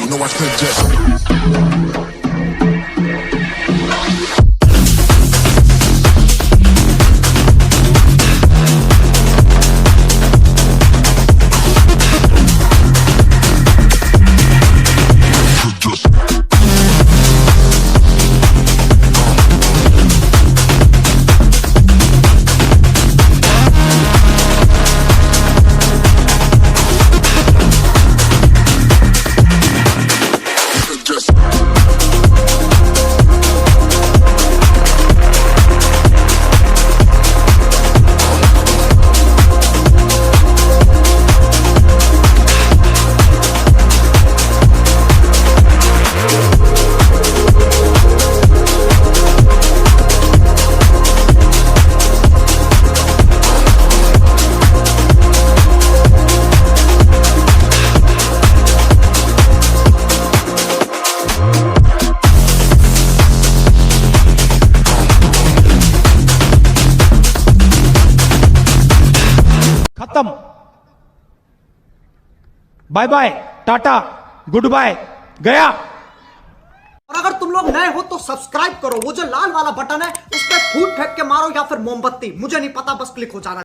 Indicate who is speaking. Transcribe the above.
Speaker 1: No, I could just.
Speaker 2: खत्म, bye bye, tata, goodbye, गया।
Speaker 3: और अगर तुम लोग नए हो तो सब्सक्राइब करो, वो जो लाल वाला बटन है उस पर फूट फेंक के मारो या फिर मोमबत्ती, मुझे नहीं पता, बस क्लिक हो जाना।